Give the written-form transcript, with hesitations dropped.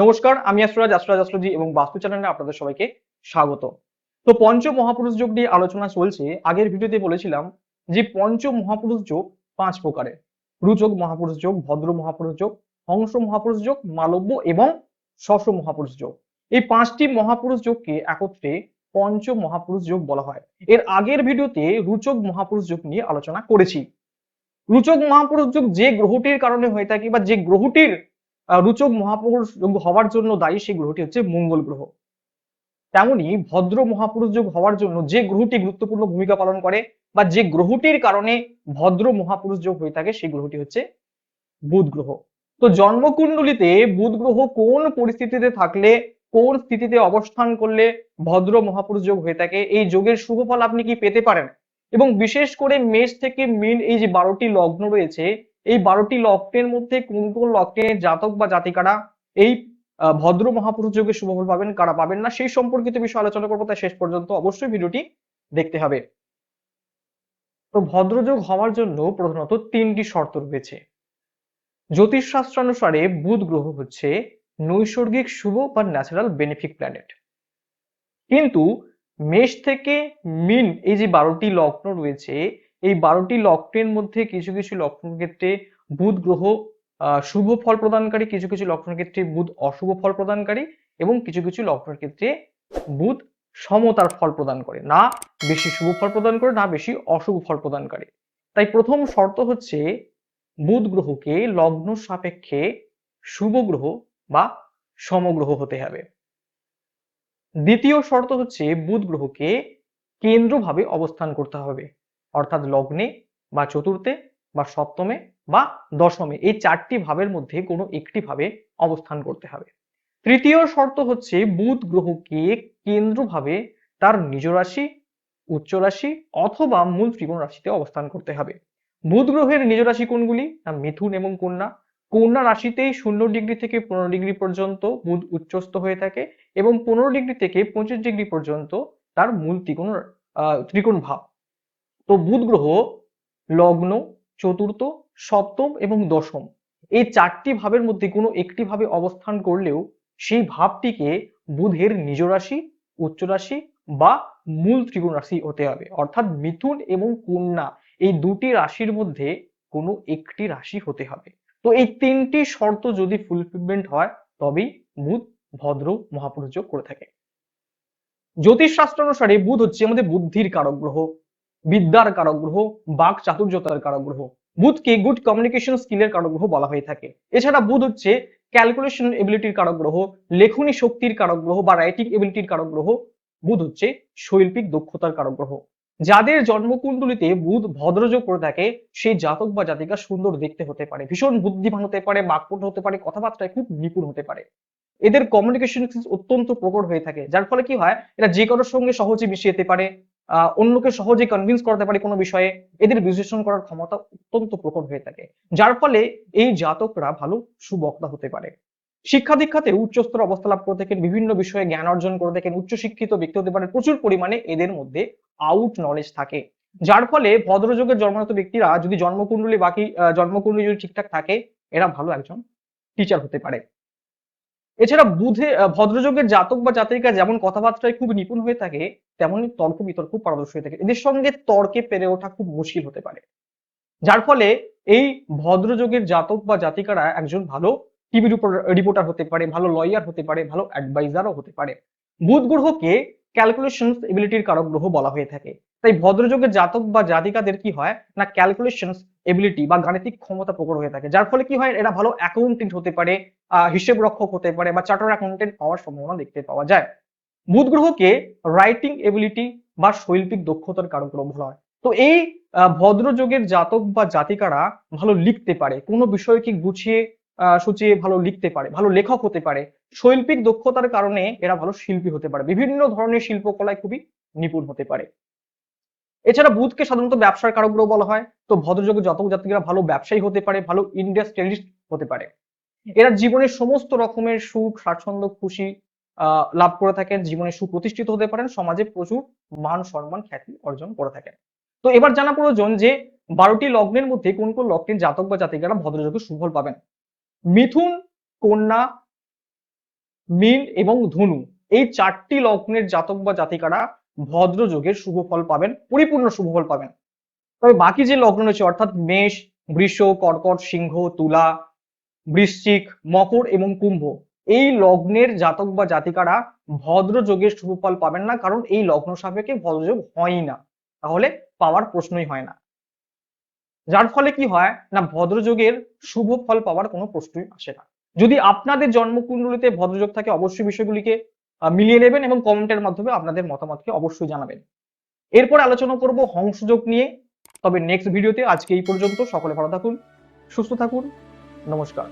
নমস্কার, আমি অ্যাস্ট্রোলজি এবং বাস্তু চ্যানেলে আপনাদের সবাইকে স্বাগত। তো পঞ্চ মহাপুরুষ যোগ নিয়ে আলোচনা চলছে। আগের ভিডিওতে বলেছিলাম যে পঞ্চ মহাপুরুষ যোগ 5 প্রকারের। রুচক মহাপুরুষ যোগ, ভদ্র মহাপুরুষ যোগ, হংস মহাপুরুষ যোগ, মালব্য এবং শশ মহাপুরুষ যোগ। এই 5টি মহাপুরুষ যোগকে একত্রে পঞ্চ মহাপুরুষ যোগ বলা হয়। এর আগের ভিডিওতে রুচক মহাপুরুষ যোগ নিয়ে আলোচনা করেছি। রুচক মহাপুরুষ যোগ যে গ্রহটির কারণে হয়ে থাকে বা যে গ্রহটির রুচক মহাপুরুষ যোগ হওয়ার জন্য দায়ী সেই গ্রহটি হচ্ছে মঙ্গল গ্রহ। তেমনি ভদ্র মহাপুরুষ যোগ হওয়ার জন্য যে গ্রহটি গুরুত্বপূর্ণ ভূমিকা পালন করে বা যে গ্রহটির কারণে ভদ্র মহাপুরুষ যোগ হয়ে থাকে সেই গ্রহটি হচ্ছে বুধ গ্রহ। তো জন্মকুণ্ডলিতে বুধ গ্রহ কোন পরিস্থিতিতে থাকলে, কোন স্থিতিতে অবস্থান করলে ভদ্র মহাপুরুষ যোগ হয়ে থাকে, এই যোগের শুভ ফল আপনি কি পেতে পারেন, এবং বিশেষ করে মেষ থেকে মীন এই যে 12টি লগ্ন রয়েছে, এই 12টি লগ্নের মধ্যে কোন কোন লগ্নের জাতক বা জাতিকারা এই ভদ্র মহাপুরুষ যোগের শুভ ফল পাবেন, কারা পাবেন না, সেই সম্পর্কিত বিষয় আলোচনা করবো। তাই শেষ পর্যন্ত অবশ্যই ভিডিওটি দেখতে হবে। তো ভদ্রযোগ হওয়ার জন্য প্রধানত 3টি শর্ত রয়েছে। জ্যোতিষশাস্ত্র অনুসারে বুধ গ্রহ হচ্ছে নৈসর্গিক শুভ বা ন্যাচারাল বেনিফিক প্ল্যানেট। কিন্তু মেষ থেকে মীন এই যে 12টি লগ্ন রয়েছে, এই 12টি লগ্নের মধ্যে কিছু কিছু লগ্নের ক্ষেত্রে বুধ গ্রহ শুভ ফল প্রদানকারী, কিছু কিছু লগ্নের ক্ষেত্রে বুধ অশুভ ফল প্রদানকারী, এবং কিছু কিছু লগ্নের ক্ষেত্রে বুধ সমতার ফল প্রদান করে, না বেশি শুভ ফল প্রদান করে না বেশি অশুভ ফল প্রদানকারী। তাই প্রথম শর্ত হচ্ছে বুধ গ্রহকে লগ্ন সাপেক্ষে শুভ গ্রহ বা সমগ্রহ হতে হবে। দ্বিতীয় শর্ত হচ্ছে বুধ গ্রহকে কেন্দ্রভাবে অবস্থান করতে হবে, অর্থাৎ লগ্নে বা চতুর্থে বা সপ্তমে বা দশমে, এই 4টি ভাবের মধ্যে কোনো একটি ভাবে অবস্থান করতে হবে। তৃতীয় শর্ত হচ্ছে বুধ গ্রহকে কেন্দ্রভাবে তার নিজ রাশি, উচ্চ রাশি অথবা মূল ত্রিকোণ রাশিতে অবস্থান করতে হবে। বুধ গ্রহের নিজ রাশি কোনগুলি? না মিথুন এবং কন্যা। কন্যা রাশিতেই 0 ডিগ্রি থেকে 15 ডিগ্রি পর্যন্ত বুধ উচ্চস্থ হয়ে থাকে, এবং 15 ডিগ্রি থেকে 25 ডিগ্রি পর্যন্ত তার মূল ত্রিকোণ ভাব। তো বুধ গ্রহ লগ্ন, চতুর্থ, সপ্তম এবং দশম, এই 4টি ভাবের মধ্যে কোনো একটি ভাবে অবস্থান করলেও সেই ভাবটিকে বুধের নিজ রাশি, উচ্চ রাশি বা মূল ত্রিকোণ রাশি হতে হবে। অর্থাৎ মিথুন এবং কন্যা এই দুটি রাশির মধ্যে কোনো একটি রাশি হতে হবে। তো এই 3টি শর্ত যদি ফুলফিলমেন্ট হয় তবেই বুধ ভদ্র মহাপুরুষ যোগ করে থাকে। জ্যোতিষশাস্ত্র অনুসারে বুধ হচ্ছে আমাদের বুদ্ধির কারক গ্রহ, বিদ্যার কারক গ্রহ, বাক চাতুর্যতার কারক গ্রহ। বুধকে গুড কমিউনিকেশন স্কিলের কারক গ্রহ বলা হয়ে থাকে। এছাড়া বুধ হচ্ছে ক্যালকুলেশন এবিলিটির কারক গ্রহ, লেখনী শক্তির কারক গ্রহ বা রাইটিং এবিলিটির কারক গ্রহ। বুধ হচ্ছে শৈল্পিক দক্ষতার কারক গ্রহ। যাদের জন্মকুণ্ডলিতে বুধ ভদ্রযোগ করে থাকে সেই জাতক বা জাতিকা সুন্দর দেখতে হতে পারে, ভীষণ বুদ্ধিমান হতে পারে, বাকপটু হতে পারে, কথাবার্তায় খুব নিপুণ হতে পারে। এদের কমিউনিকেশন স্কিলস অত্যন্ত প্রকট হয়ে থাকে, যার ফলে কি হয়, এরা যে কারোর সঙ্গে সহজে মিশে যেতে পারে, অন্যকে সহজে কনভিন্স করতে পারে কোনো বিষয়ে। এদের বিশ্লেষণ করার ক্ষমতা অত্যন্ত প্রকট হয়ে থাকে, যার ফলে এই জাতকরা ভালো সুবক্তা হতে পারে। শিক্ষা দীক্ষাতে উচ্চস্তর অবস্থা লাভ করে থাকেন, বিভিন্ন বিষয়ে জ্ঞান অর্জন করে থাকেন, উচ্চশিক্ষিত ব্যক্তি হতে পারে, প্রচুর পরিমাণে এদের মধ্যে আউট নলেজ থাকে, যার ফলে ভদ্রযোগের জন্মগত ব্যক্তিরা যদি জন্মকুণ্ডলী যদি ঠিকঠাক থাকে, এরা ভালো একজন টিচার হতে পারে। এছাড়া ভদ্রযোগের জাতক বা জাতিকা যেমন কথাবার্তায় খুব নিপুণ হয়ে থাকে, তেমনি তর্ক বিতর্ক পারদর্শী হয়ে থাকে। এদের সঙ্গে তর্কে পেরে ওঠা খুব মুশকিল হতে পারে, যার ফলে এই ভদ্রযোগের জাতক বা জাতিকারা একজন ভালো টিভি রিপোর্টার হতে পারে, ভালো লয়ার হতে পারে, ভালো অ্যাডভাইজারও হতে পারে। বুধ গ্রহকে ক্যালকুলেশন এবিলিটির কারক গ্রহ বলা হয়ে থাকে। তাই ভদ্রযোগের জাতক বা জাতিকাদের কি হয় না, ক্যালকুলেশন এবিলিটি বা গাণিতিক ক্ষমতা প্রকট হয়ে থাকে, যার ফলে কি হয়, এরা ভালো অ্যাকাউন্টেন্ট হতে পারে, হিসেব রক্ষক হতে পারে বা চার্টার্ড অ্যাকাউন্টেন্ট হওয়ার সম্ভাবনা দেখতে পাওয়া যায়। বুধ গ্রহকে রাইটিং এবিলিটি বা শৈল্পিক দক্ষতার কারক গ্রহ বলা হয়। তো এই ভদ্রযোগের জাতক বা জাতিকারা ভালো লিখতে পারে, কোনো বিষয়কে গুছিয়ে সুচিয়ে ভালো লিখতে পারে, ভালো লেখক হতে পারে। শৈল্পিক দক্ষতার কারণে এরা ভালো শিল্পী হতে পারে, বিভিন্ন ধরনের শিল্পকলায় খুবই নিপুণ হতে পারে। এছাড়া বুধকে সাধারণত ব্যবসার কারক গ্রহ বলা হয়। তো ভদ্রযোগের জাতক জাতিকারা ভালো ব্যবসায়ী হতে পারে, ভালো ইন্ডাস্ট্রিয়ালিস্ট হতে পারে। এরা জীবনের সমস্ত রকমের সুখ স্বাচ্ছন্দ্য খুশি লাভ করে থাকেন, জীবনে সুপ্রতিষ্ঠিত হতে পারেন, সমাজে প্রচুর মান সম্মান খ্যাতি অর্জন করে থাকেন। তো এবার জানা প্রয়োজন যে 12টি লগ্নের মধ্যে কোন কোন লগ্নের জাতক বা জাতিকারা ভদ্রযোগের সুফল পাবেন। মিথুন, কন্যা, মীন এবং ধনু, এই 4টি লগ্নের জাতক বা জাতিকারা ভদ্র যোগের শুভ ফল পাবেন, পরিপূর্ণ শুভ ফল পাবেন। তবে বাকি যে লগ্ন রয়েছে অর্থাৎ মেষ, বৃষ, কর্কট, সিংহ, তুলা, বৃশ্চিক, মকর এবং কুম্ভ, এই লগ্নের জাতক বা জাতিকারা ভদ্র যোগের শুভ ফল পাবেন না, কারণ এই লগ্ন সাপেক্ষে ভদ্রযোগ হয়ই না, তাহলে পাওয়ার প্রশ্নই হয় না। যার ফলে কি হয় না, ভদ্রযোগের শুভ ফল পাওয়ার কোনো প্রশ্নই আসে না। যদি আপনাদের জন্মকুণ্ডলিতে ভদ্রযোগ থাকে অবশ্যই বিষয়গুলিকে মিলিয়ে নেবেন এবং কমেন্টের মাধ্যমে আপনাদের মতামতকে অবশ্যই জানাবেন। এরপর আলোচনা করব হংসযোগ নিয়ে। তবে নেক্সট ভিডিওতে, আজকে এই পর্যন্ত। সকলে ভালো থাকুন, সুস্থ থাকুন, নমস্কার।